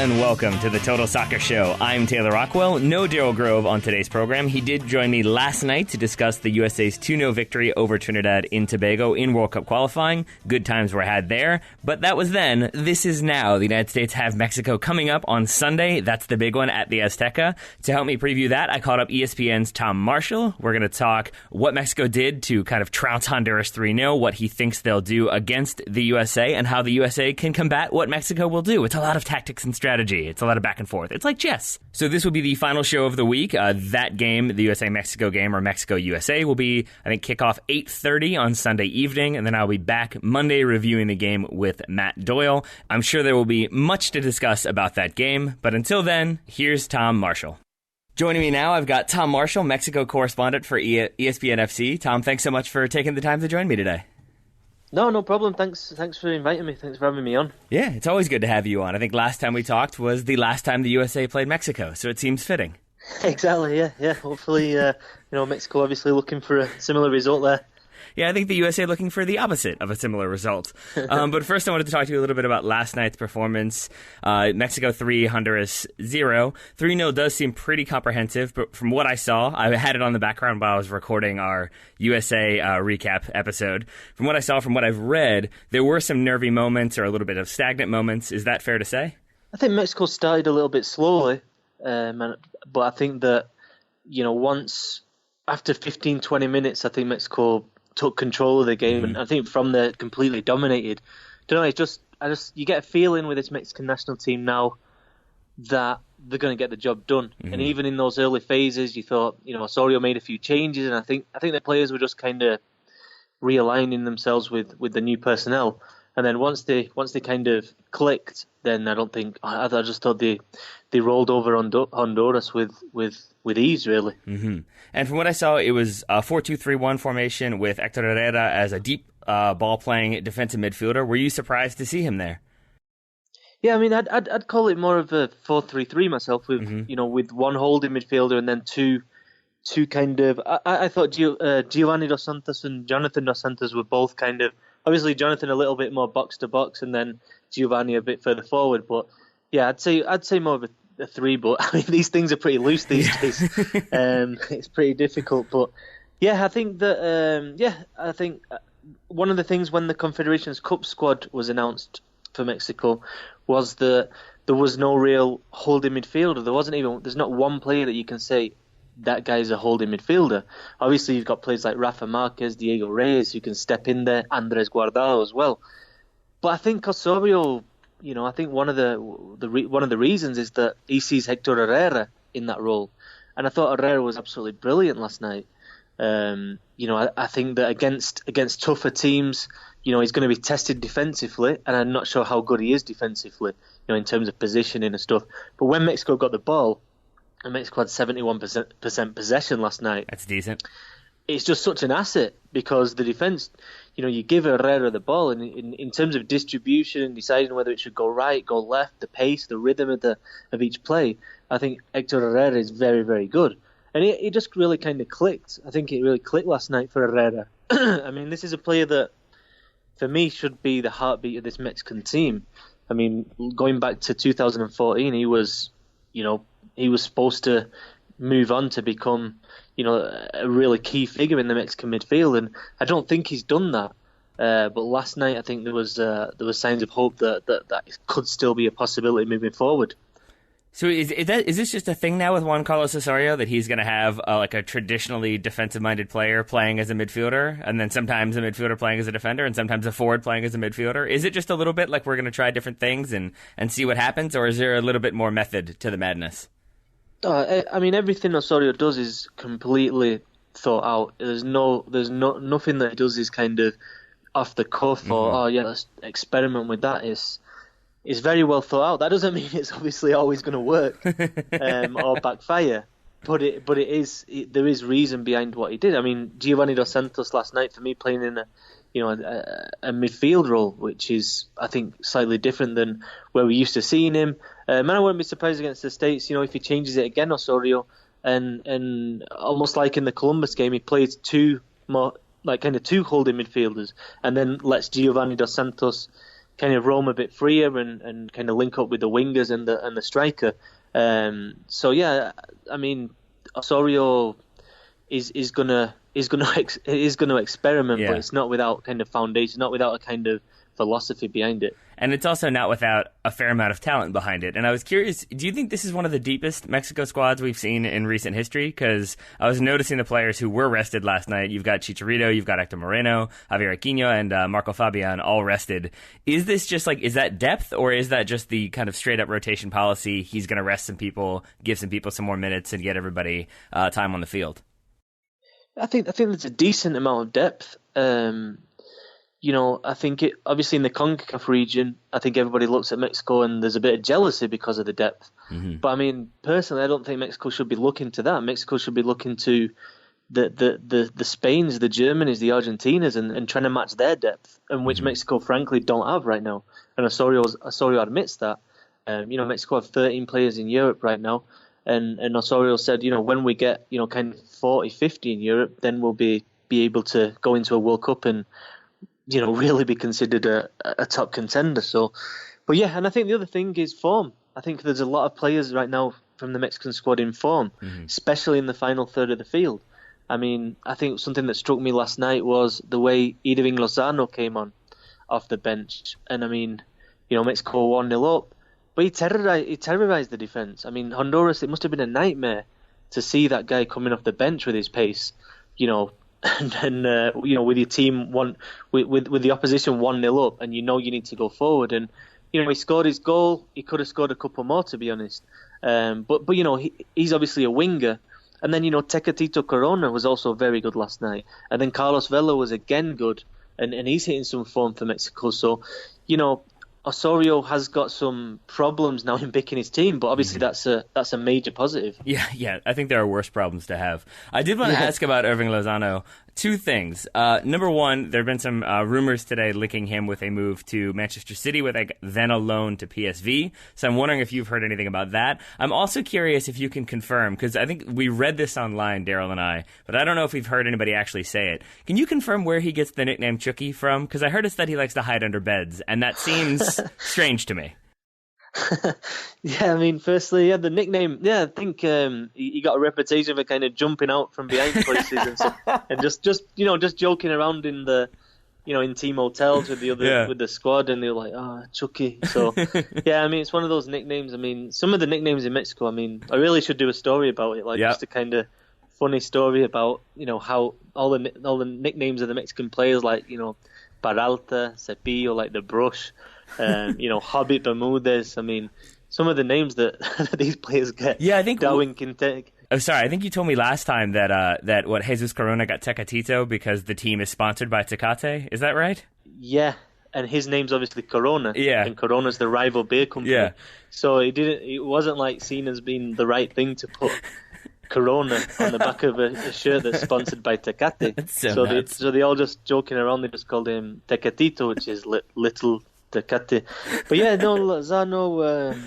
and welcome to the Total Soccer Show. I'm Taylor Rockwell. No Daryl Grove on today's program. He did join me last night to discuss the USA's 2-0 victory over Trinidad in Tobago in World Cup qualifying. Good times were had there, but that was then. This is now. The United States have Mexico coming up on Sunday. That's the big one at the Azteca. To help me preview that, I called up ESPN's Tom Marshall. We're going to talk what Mexico did to kind of trounce Honduras 3-0, what he thinks they'll do against the USA, and how the USA can combat what Mexico will do. It's a lot of tactics and strategy. It's a lot of back and forth. It's like chess. So this will be the final show of the week. That game, the USA-Mexico game, or Mexico-USA, will be, I think, kickoff 8:30 on Sunday evening, and then I'll be back Monday reviewing the game with Matt Doyle. I'm sure there will be much to discuss about that game, but until then, here's Tom Marshall. Joining me now, I've got Tom Marshall, Mexico correspondent for ESPNFC. Tom, thanks so much for taking the time to join me today. No problem. Thanks for inviting me. Thanks for having me on. Yeah, it's always good to have you on. I think last time we talked was the last time the USA played Mexico, so it seems fitting. Exactly, yeah. Hopefully, Mexico obviously looking for a similar result there. Yeah, I think the USA looking for the opposite of a similar result. But first I wanted to talk to you a little bit about last night's performance. Mexico 3, Honduras 0. 3-0 does seem pretty comprehensive, but from what I saw, I had it on the background while I was recording our USA recap episode. From what I saw, from what I've read, there were some nervy moments or a little bit of stagnant moments. Is that fair to say? I think Mexico started a little bit slowly, but I think that, once, after 15, 20 minutes, I think Mexico took control of the game, and I think from there completely dominated. Don't know, you get a feeling with this Mexican national team now that they're going to get the job done. And even in those early phases, you thought, Osorio made a few changes, and I think the players were just kind of realigning themselves with the new personnel. And then once they kind of clicked, then I just thought they rolled over Honduras with ease, really. Mm-hmm. And from what I saw, it was a 4-2-3-1 formation with Héctor Herrera as a deep ball-playing defensive midfielder. Were you surprised to see him there? Yeah, I mean, I'd call it more of a 4-3-3 myself, with with one holding midfielder and then two kind of. I thought Giovanni Dos Santos and Jonathan Dos Santos were both kind of. Obviously, Jonathan a little bit more box to box, and then Giovanni a bit further forward. But yeah, I'd say more of a 3. But I mean, these things are pretty loose these days. It's pretty difficult. But yeah, I think that I think one of the things when the Confederations Cup squad was announced for Mexico was that there was no real holding midfielder. There's not one player that you can say that guy's a holding midfielder. Obviously, you've got players like Rafa Marquez, Diego Reyes, who can step in there, Andres Guardado as well. But I think Osorio, I think one of the reasons is that he sees Héctor Herrera in that role, and I thought Herrera was absolutely brilliant last night. I think that against tougher teams, he's going to be tested defensively, and I'm not sure how good he is defensively, in terms of positioning and stuff. But when Mexico got the ball, and Mexico had 71% possession last night. That's decent. It's just such an asset because the defence, you give Herrera the ball, and in terms of distribution and deciding whether it should go right, go left, the pace, the rhythm of each play, I think Héctor Herrera is very, very good. And it just really kind of clicked. I think it really clicked last night for Herrera. I mean, this is a player that, for me, should be the heartbeat of this Mexican team. I mean, going back to 2014, he was supposed to move on to become, a really key figure in the Mexican midfield, and I don't think he's done that. But last night, I think there was signs of hope that could still be a possibility moving forward. So is this just a thing now with Juan Carlos Osorio that he's going to have like a traditionally defensive-minded player playing as a midfielder, and then sometimes a midfielder playing as a defender, and sometimes a forward playing as a midfielder? Is it just a little bit like we're going to try different things and see what happens, or is there a little bit more method to the madness? I mean, everything Osorio does is completely thought out. There's nothing that he does is kind of off the cuff or let's experiment with that. It's very well thought out. That doesn't mean it's obviously always going to work or backfire, but there is reason behind what he did. I mean, Giovanni Dos Santos last night, for me, playing in a midfield role, which is, I think, slightly different than where we used to seeing him. And I wouldn't be surprised against the States, if he changes it again, Osorio, and almost like in the Columbus game, he plays two holding midfielders, and then lets Giovanni Dos Santos kind of roam a bit freer and kind of link up with the wingers and the striker. So yeah, I mean, Osorio is gonna experiment, but it's not without kind of foundation, not without a kind of philosophy behind it. And it's also not without a fair amount of talent behind it. And I was curious, do you think this is one of the deepest Mexico squads we've seen in recent history? Because I was noticing the players who were rested last night. You've got Chicharito, you've got Hector Moreno, Javier Aquino, and Marco Fabian all rested. Is this just is that depth, or is that just the kind of straight up rotation policy? He's going to rest some people, give some people some more minutes, and get everybody time on the field? I think there's a decent amount of depth. I think obviously in the CONCACAF region, I think everybody looks at Mexico and there's a bit of jealousy because of the depth. Mm-hmm. But I mean, personally, I don't think Mexico should be looking to that. Mexico should be looking to the Spains, the Germanys, the Argentinas, and trying to match their depth, and which Mexico frankly don't have right now. And Osorio admits that. Mexico have 13 players in Europe right now, and Osorio said, when we get kind of 40, 50 in Europe, then we'll be able to go into a World Cup and really be considered a top contender. So, but yeah, and I think the other thing is form. I think there's a lot of players right now from the Mexican squad in form, especially in the final third of the field. I mean, I think something that struck me last night was the way Irving Lozano came on off the bench. And I mean, Mexico 1-0 up, but he terrorized the defense. I mean, Honduras, it must have been a nightmare to see that guy coming off the bench with his pace, and with your team with the opposition 1-0 up, and you need to go forward, and he scored his goal. He could have scored a couple more, to be honest. But he's obviously a winger, and then Tecatito Corona was also very good last night, and then Carlos Vela was again good, and he's hitting some form for Mexico. So Osorio has got some problems now in picking his team, but obviously that's a major positive. Yeah, I think there are worse problems to have. I did want to ask about Irving Lozano. Two things. Number one, there have been some rumors today linking him with a move to Manchester City, with then a loan to PSV. So I'm wondering if you've heard anything about that. I'm also curious if you can confirm, because I think we read this online, Daryl and I, but I don't know if we've heard anybody actually say it. Can you confirm where he gets the nickname Chucky from? Because I heard it's that he likes to hide under beds, and that seems strange to me. Yeah, I mean, firstly, the nickname. Yeah, I think he got a reputation for kind of jumping out from behind places and stuff, and just joking around in the, in team hotels with the other with the squad, and they're like, Chucky. So yeah, I mean, it's one of those nicknames. I mean, some of the nicknames in Mexico. I mean, I really should do a story about it, just a kind of funny story about how all the nicknames of the Mexican players, like Peralta, Cepillo, like the Brush. Hobbit Bermudez. I mean, some of the names that these players get. Yeah, I think Darwin Quintana. Oh, sorry. I think you told me last time that Jesus Corona got Tecatito because the team is sponsored by Tecate. Is that right? Yeah, and his name's obviously Corona. Yeah, and Corona's the rival beer company. Yeah, so it wasn't like seen as being the right thing to put Corona on the back of a shirt that's sponsored by Tecate. So they all just joking around. They just called him Tecatito, which is little Tecate. But yeah, no, Lozano.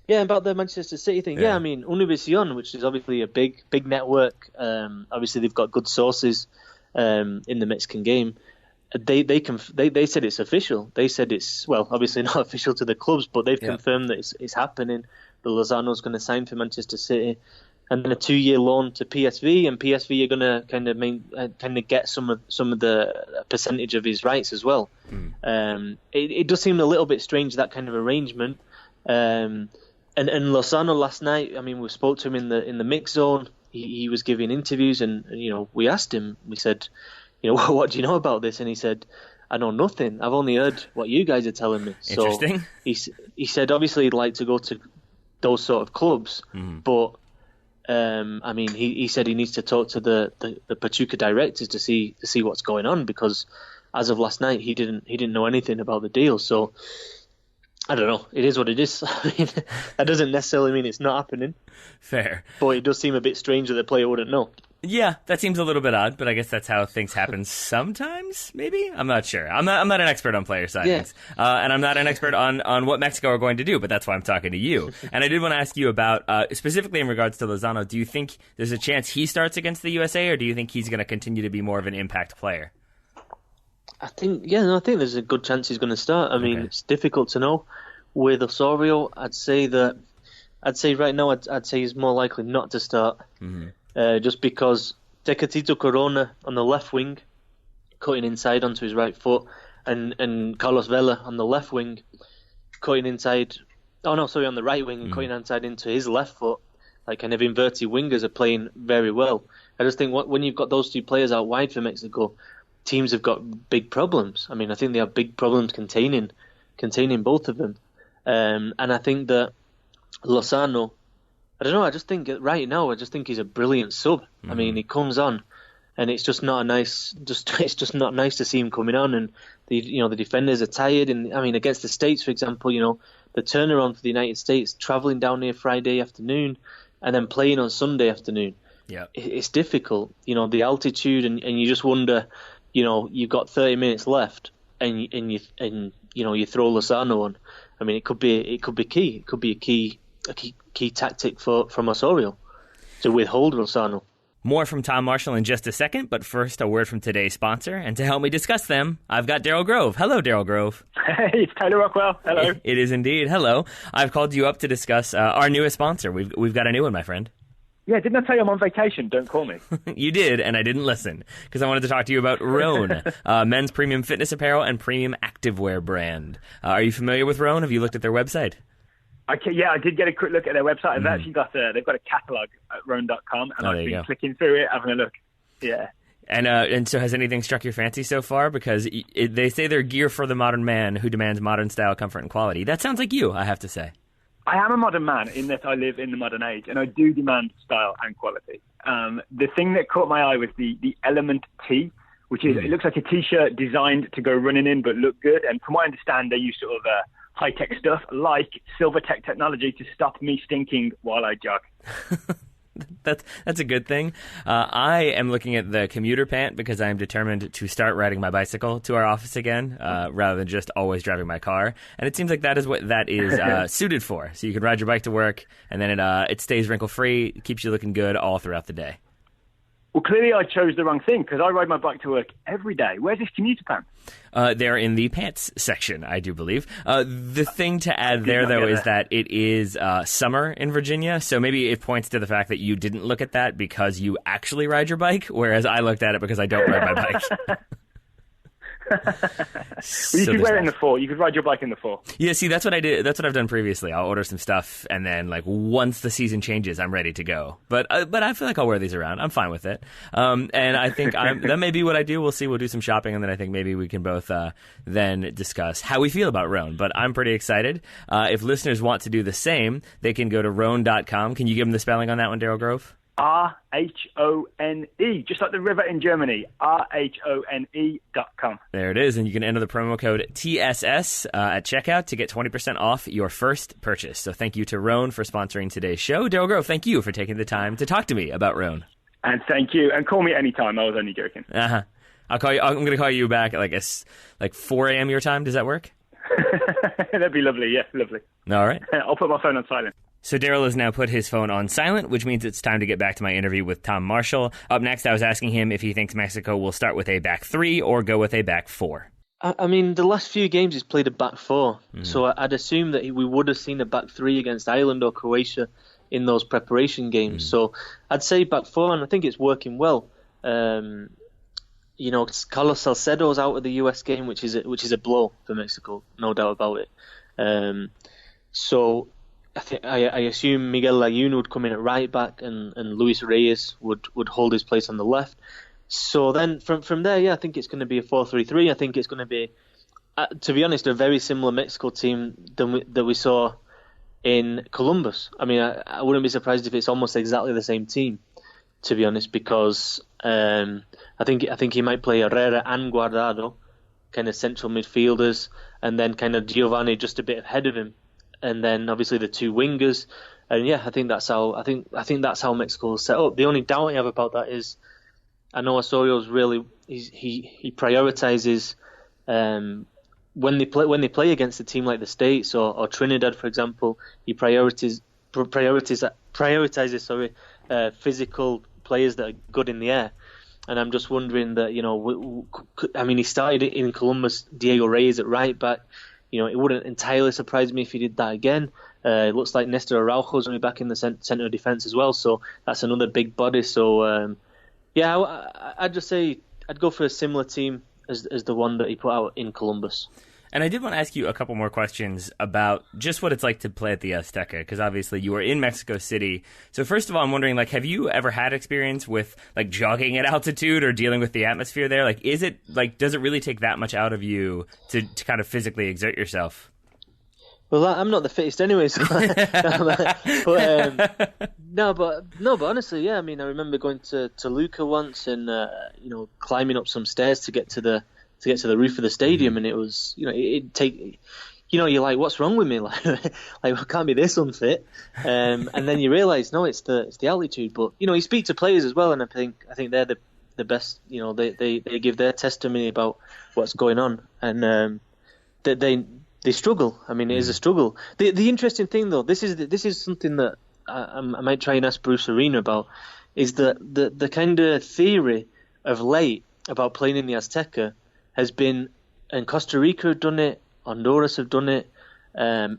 About the Manchester City thing. Yeah, I mean, Univision, which is obviously a big network. Obviously, they've got good sources in the Mexican game. They said it's official. They said it's, well, obviously not official to the clubs, but they've confirmed that it's happening. The Lozano's going to sign for Manchester City, and then a 2-year loan to PSV, and PSV are going to kind of get some of the percentage of his rights as well. It does seem a little bit strange, that kind of arrangement. And Lozano last night, I mean, we spoke to him in the mix zone. He was giving interviews, and we asked him. We said, what do you know about this? And he said, I know nothing. I've only heard what you guys are telling me. Interesting. So he said obviously he'd like to go to those sort of clubs, but I mean, he said he needs to talk to the Pachuca directors to see what's going on, because as of last night he didn't know anything about the deal. So I don't know. It is what it is. I mean, that doesn't necessarily mean it's not happening. Fair. But it does seem a bit strange that the player wouldn't know. Yeah, that seems a little bit odd, but I guess that's how things happen sometimes, maybe? I'm not sure. I'm not an expert on player signings, and I'm not an expert on what Mexico are going to do, but that's why I'm talking to you. And I did want to ask you about, specifically in regards to Lozano, do you think there's a chance he starts against the USA, or do you think he's going to continue to be more of an impact player? I think there's a good chance he's going to start. I mean, it's difficult to know. With Osorio, I'd say right now, I'd say he's more likely not to start, just because Tecatito Corona on the left wing, cutting inside onto his right foot, and Carlos Vela on the left wing, cutting inside. Oh no, sorry, on the right wing and cutting inside into his left foot, like kind of inverted wingers are playing very well. I just think when you've got those two players out wide for Mexico, teams have got big problems. I mean, I think they have big problems containing both of them. And I think that Lozano, I don't know, I just think right now, he's a brilliant sub. I mean, he comes on and it's just not nice to see him coming on, and the defenders are tired. And I mean, against the States, for example, the turnaround for the United States, travelling down here Friday afternoon and then playing on Sunday afternoon. Yeah, it's difficult, the altitude, and you just wonder, you've got 30 minutes left and you throw Lozano on. I mean, it could be key. It could be a key tactic from Osorio to withhold Lozano. More from Tom Marshall in just a second, but first a word from today's sponsor. And to help me discuss them, I've got Daryl Grove. Hello, Daryl Grove. Hey, it's Taylor Rockwell. Hello. It is indeed. Hello. I've called you up to discuss our newest sponsor. We've got a new one, my friend. Yeah, didn't I tell you I'm on vacation? Don't call me. You did, and I didn't listen, because I wanted to talk to you about Rhone, men's premium fitness apparel and premium activewear brand. Are you familiar with Rhone? Have you looked at their website? I did get a quick look at their website. They've actually got they've got a catalogue at Rhone.com, and I've been clicking through it, having a look. Yeah. And so has anything struck your fancy so far? Because they say they're gear for the modern man who demands modern style, comfort, and quality. That sounds like you, I have to say. I am a modern man in that I live in the modern age, and I do demand style and quality. The thing that caught my eye was the Element T, which is, it looks like a T-shirt designed to go running in but look good. And from what I understand, they use sort of high-tech stuff like Silvertech technology to stop me stinking while I jog. That's a good thing. I am looking at the commuter pant because I am determined to start riding my bicycle to our office again, rather than just always driving my car. And it seems like that is what that is suited for. So you can ride your bike to work, and then it stays wrinkle-free, keeps you looking good all throughout the day. Well, clearly I chose the wrong thing, because I ride my bike to work every day. Where's this commuter pant? They're in the pants section, I do believe. The thing to add there, though, is that it is summer in Virginia, so maybe it points to the fact that you didn't look at that because you actually ride your bike, whereas I looked at it because I don't ride my bike. Well, you could wear it in the fall. You could ride your bike in the fall. Yeah, see, that's what I did. That's what I've done previously. I'll order some stuff, and then, like, once the season changes, I'm ready to go. But I feel like I'll wear these around. I'm fine with it. And I think that may be what I do. We'll see. We'll do some shopping, and then I think maybe we can both then discuss how we feel about Rhone. But I'm pretty excited. If listeners want to do the same, they can go to Rhone.com. Can you give them the spelling on that one, Daryl Grove? Rhone, just like the river in Germany, Rhone.com. There it is, and you can enter the promo code TSS at checkout to get 20% off your first purchase. So thank you to Rhone for sponsoring today's show. Daryl Grove, thank you for taking the time to talk to me about Rhone. And thank you, and call me anytime. I was only joking. I'll call you. I'm going to call you back at like 4 a.m. your time. Does that work? That'd be lovely. Yeah, lovely. All right. I'll put my phone on silent. So Daryl has now put his phone on silent, which means it's time to get back to my interview with Tom Marshall. Up next, I was asking him if he thinks Mexico will start with a back three or go with a back four. I mean, the last few games he's played a back four, so I'd assume that we would have seen a back three against Ireland or Croatia in those preparation games. So I'd say back four, and I think it's working well. Carlos Salcedo's out of the US game, which is a blow for Mexico, no doubt about it. So I assume Miguel Layún would come in at right back, and Luis Reyes would hold his place on the left. So then from there, I think it's going to be a 4-3-3. I think it's going to be, to be honest, a very similar Mexico team that we saw in Columbus. I mean, I wouldn't be surprised if it's almost exactly the same team, to be honest, because I think he might play Herrera and Guardado, kind of central midfielders, and then kind of Giovanni just a bit ahead of him. And then obviously the two wingers, and I think that's how Mexico is set up. The only doubt I have about that is, I know Osorio's really he prioritizes when they play against a team like the States or Trinidad, for example. He prioritizes physical players that are good in the air, And I'm just wondering that, he started it in Columbus, Diego Reyes at right back. It wouldn't entirely surprise me if he did that again. It looks like Nestor Araujo's going to be back in the centre of defence as well, so that's another big body. So, I'd just say I'd go for a similar team as the one that he put out in Columbus. And I did want to ask you a couple more questions about just what it's like to play at the Azteca, because obviously you were in Mexico City. So first of all, I'm wondering, have you ever had experience with, jogging at altitude or dealing with the atmosphere there? Does it really take that much out of you to kind of physically exert yourself? Well, I'm not the fittest anyway, so but honestly, yeah. I mean, I remember going to Toluca once and climbing up some stairs to get to the roof of the stadium, and it was you're like, what's wrong with me? I can't be this unfit. And then you realise, no, it's the altitude. But you speak to players as well, and I think they're the best. They give their testimony about what's going on, and they struggle. I mean, it is a struggle. The interesting thing, though, this is something that I might try and ask Bruce Arena about, is that the kind of theory of late about playing in the Azteca has been, and Costa Rica have done it, Honduras have done it,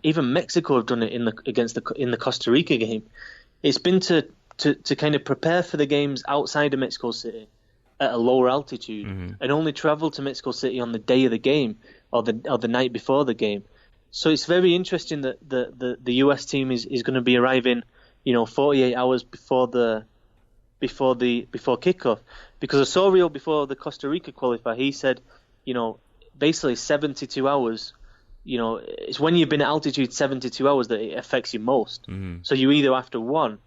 even Mexico have done it in the Costa Rica game. It's been to kind of prepare for the games outside of Mexico City at a lower altitude, and only travel to Mexico City on the day of the game or the night before the game. So it's very interesting that the US team is going to be arriving, 48 hours before kickoff, because Osorio, before the Costa Rica qualifier, he said, basically 72 hours. It's when you've been at altitude 72 hours that it affects you most. So you either have to, one,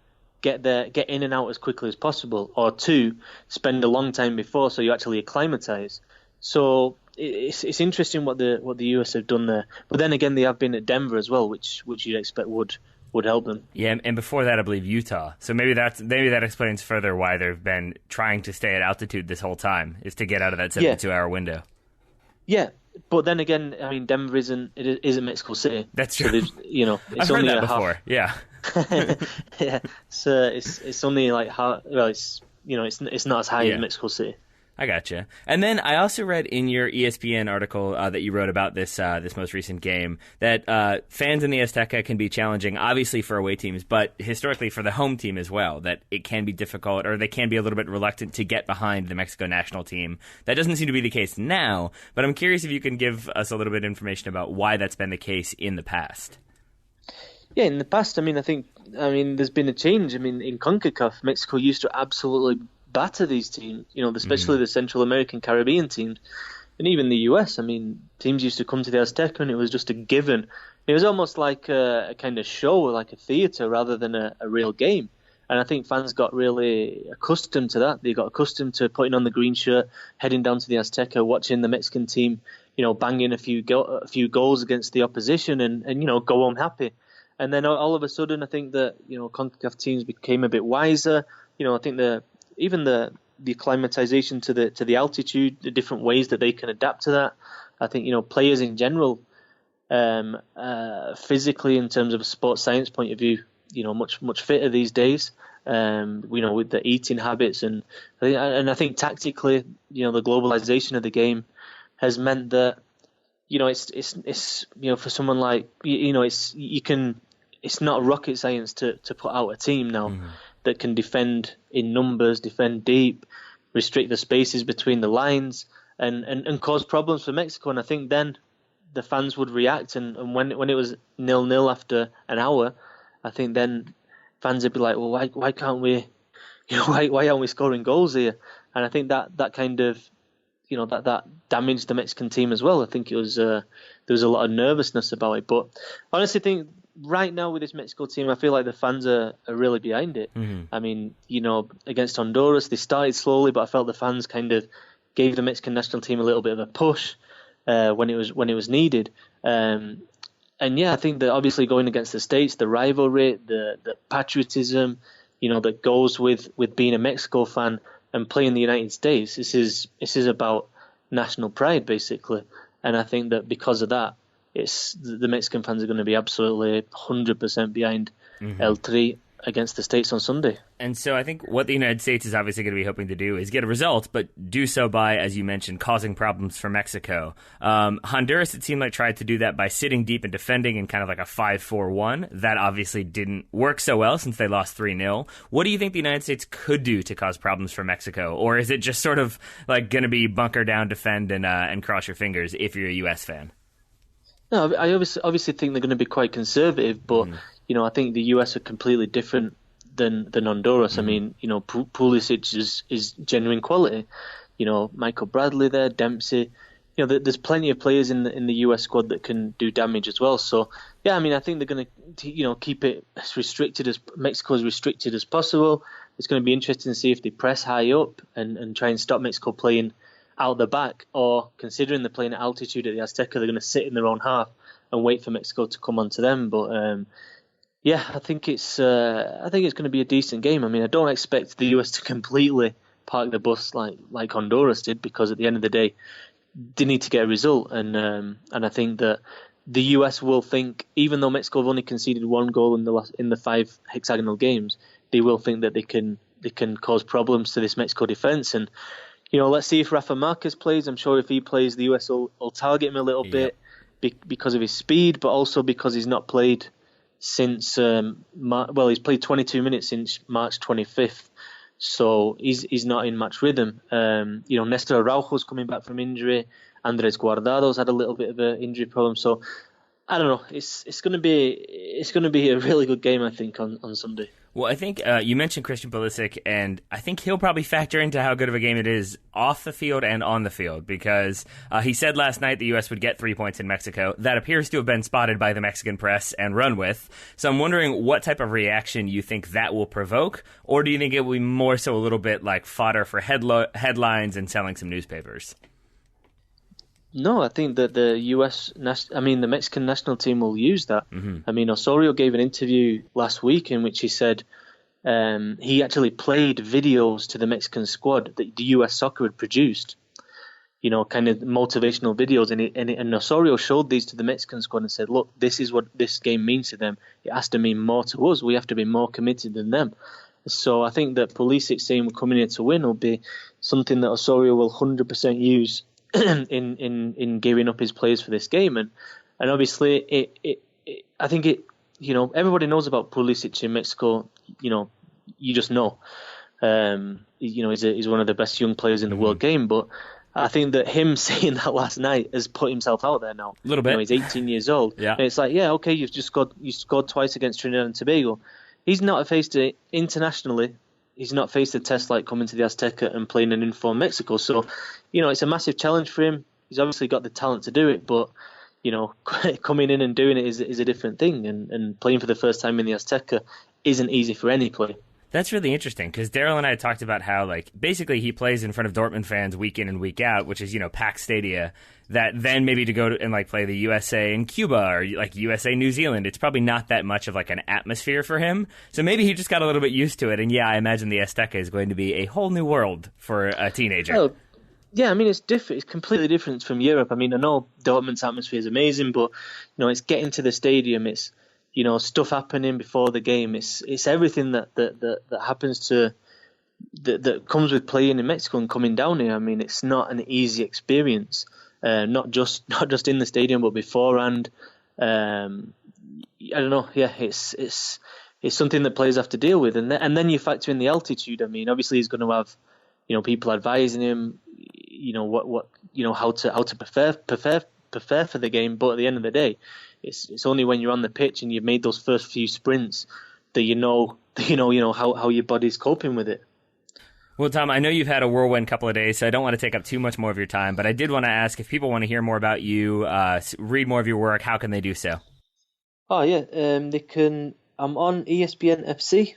get in and out as quickly as possible, or two, spend a long time before so you actually acclimatise. So it's interesting what the US have done there. But then again, they have been at Denver as well, which you'd expect would help them. Yeah, and before that, I believe Utah. So maybe that explains further why they've been trying to stay at altitude this whole time, is to get out of that 72-hour window. Yeah, but then again, I mean, Denver isn't Mexico City. That's true. So it's I've only heard that before. Yeah. Yeah. So it's only like how, well, it's not as high as Mexico City. I gotcha. And then I also read in your ESPN article that you wrote about this most recent game that fans in the Azteca can be challenging, obviously for away teams, but historically for the home team as well, that it can be difficult, or they can be a little bit reluctant to get behind the Mexico national team. That doesn't seem to be the case now, but I'm curious if you can give us a little bit of information about why that's been the case in the past. Yeah, in the past, I mean, there's been a change. I mean, in CONCACAF, Mexico used to absolutely batter these teams, especially the Central American, Caribbean teams, and even the US. I mean, teams used to come to the Azteca and it was just a given. It was almost like a kind of show, like a theatre, rather than a real game. And I think fans got really accustomed to that. They got accustomed to putting on the green shirt, heading down to the Azteca, watching the Mexican team, banging a few goals against the opposition, and go home happy. And then all of a sudden, I think that CONCACAF teams became a bit wiser. I think even the acclimatization to the altitude, the different ways that they can adapt to that. I think players in general, physically, in terms of a sports science point of view, much fitter these days. With the eating habits, and I think tactically, the globalization of the game has meant that it's for someone like it's not rocket science to put out a team now that can defend in numbers, defend deep, restrict the spaces between the lines, and cause problems for Mexico. And I think then the fans would react, and when it was 0-0 after an hour, I think then fans would be like, well, why can't we, why aren't we scoring goals here? And I think that kind of, that damaged the Mexican team as well. I think it was there was a lot of nervousness about it. But I honestly think right now with this Mexico team, I feel like the fans are really behind it. I mean, against Honduras, they started slowly, but I felt the fans kind of gave the Mexican national team a little bit of a push when it was needed. And yeah, I think that obviously going against the States, the rivalry, the patriotism, that goes with being a Mexico fan and playing the United States, this is about national pride basically. And I think that because of that, the Mexican fans are going to be absolutely 100% behind El Tri. against the States on Sunday. And so I think what the United States is obviously going to be hoping to do is get a result, but do so by, as you mentioned, causing problems for Mexico. Honduras, it seemed like, tried to do that by sitting deep and defending in kind of like a 5-4-1. That obviously didn't work so well since they lost 3-0. What do you think the United States could do to cause problems for Mexico? Or is it just sort of like going to be bunker down, defend, and cross your fingers if you're a U.S. fan? No, I obviously think they're going to be quite conservative, but I think the US are completely different than Honduras. I mean, Pulisic is genuine quality. Michael Bradley there, Dempsey. There's plenty of players in the US squad that can do damage as well. So yeah, I mean, I think they're going to keep it as restricted as possible. It's going to be interesting to see if they press high up and try and stop Mexico playing out the back, or considering they're playing at altitude at the Azteca, they're going to sit in their own half and wait for Mexico to come onto them. But yeah, I think it's going to be a decent game. I mean, I don't expect the US to completely park the bus like Honduras did, because at the end of the day, they need to get a result. And I think that the US will think, even though Mexico have only conceded one goal in the 5 hexagonal games, they will think that they can cause problems to this Mexico defense. And let's see if Rafa Marquez plays. I'm sure if he plays, the US will target him a little bit because of his speed, but also because he's not played since he's played 22 minutes since March 25th, so he's not in match rhythm. Nestor Araujo's coming back from injury. Andres Guardado's had a little bit of an injury problem, so I don't know. It's going to be a really good game, I think, on Sunday. Well, I think you mentioned Christian Pulisic, and I think he'll probably factor into how good of a game it is off the field and on the field, because he said last night the U.S. would get 3 points in Mexico. That appears to have been spotted by the Mexican press and run with. So I'm wondering what type of reaction you think that will provoke, or do you think it will be more so a little bit like fodder for headlines and selling some newspapers? No, I think that the Mexican national team will use that. Mm-hmm. I mean, Osorio gave an interview last week in which he said he actually played videos to the Mexican squad that the US soccer had produced, kind of motivational videos. And Osorio showed these to the Mexican squad and said, look, this is what this game means to them. It has to mean more to us. We have to be more committed than them. So I think that Pulisic saying we're coming here to win will be something that Osorio will 100% use in gearing up his players for this game. And obviously I think everybody knows about Pulisic in Mexico. You just know he's one of the best young players in the world game. But I think that him saying that last night has put himself out there now. A little bit. He's 18 years old. Yeah. And it's like, yeah, okay, you scored twice against Trinidad and Tobago. He's not faced it internationally. He's not faced a test like coming to the Azteca and playing an informed Mexico. So, it's a massive challenge for him. He's obviously got the talent to do it, but, coming in and doing it is a different thing. And playing for the first time in the Azteca isn't easy for any player. That's really interesting, because Daryl and I talked about how, basically he plays in front of Dortmund fans week in and week out, which is, packed stadia, that then maybe to go and, play the USA in Cuba or, USA New Zealand, it's probably not that much of, an atmosphere for him. So maybe he just got a little bit used to it, and, yeah, I imagine the Azteca is going to be a whole new world for a teenager. Well, yeah, I mean, it's different. It's completely different from Europe. I mean, I know Dortmund's atmosphere is amazing, but, it's getting to the stadium, it's, stuff happening before the game. It's everything that happens to that comes with playing in Mexico and coming down here. I mean, it's not an easy experience. Not just in the stadium, but beforehand. I don't know. Yeah, it's something that players have to deal with, and then you factor in the altitude. I mean, obviously he's going to have people advising him, how to prepare for the game. But at the end of the day, it's only when you're on the pitch and you've made those first few sprints that you know how your body's coping with it. Well, Tom, I know you've had a whirlwind couple of days, so I don't want to take up too much more of your time, but I did want to ask, if people want to hear more about you, read more of your work, how can they do so? Oh, yeah, they can. I'm on ESPNFC,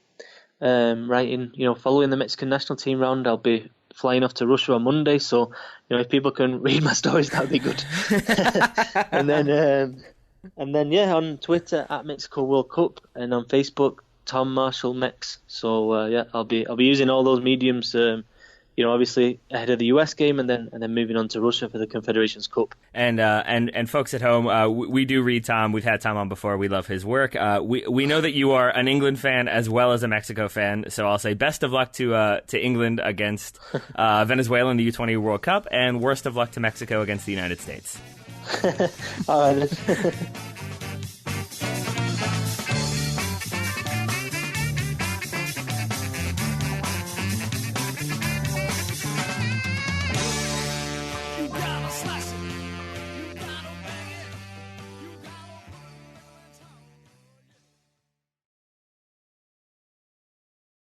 writing, following the Mexican national team round. I'll be flying off to Russia on Monday, so, if people can read my stories, that would be good. And then, yeah, on Twitter, @Mexico World Cup, and on Facebook, Tom Marshall Mex. So yeah, I'll be using all those mediums, obviously ahead of the US game, and then moving on to Russia for the Confederations Cup. And folks at home, we do read Tom. We've had Tom on before. We love his work. We know that you are an England fan as well as a Mexico fan. So I'll say best of luck to England against Venezuela in the U20 World Cup, and worst of luck to Mexico against the United States. All right.